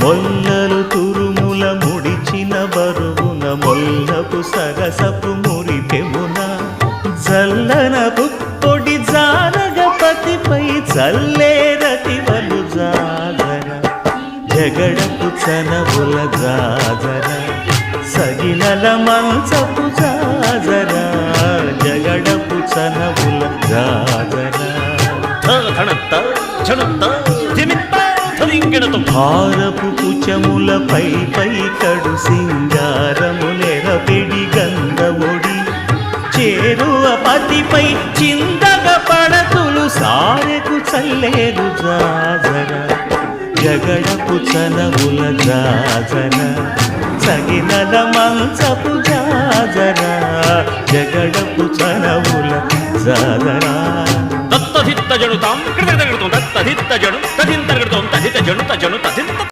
మొల్లలు తురుముల ముడిచిన బరువున మొల్లపు సరసపు మురిపెమున జల్లన పుప్పొడి జానగపతిపై చల్లేరతివలు జాగర జగడపు చనవుల జాజర సగినల మంచపు జాజర జగడపు చనవుల జాజర హారపు కుచములపై కడు సింగారములెరపెడి గంధముడి చేరువ పతిపై చిందగ పడతులు సారెకు చల్లేరు జాజర జగడపు చనవుల జాజర సగినల మంచపు జాజర జగడపు చనవుల జాజర దత్తధిత్త జనుతాం కృతగడుతాం దత్తధిత్త జను తదింతర్గడుతాం తదిత జను తజను తదింత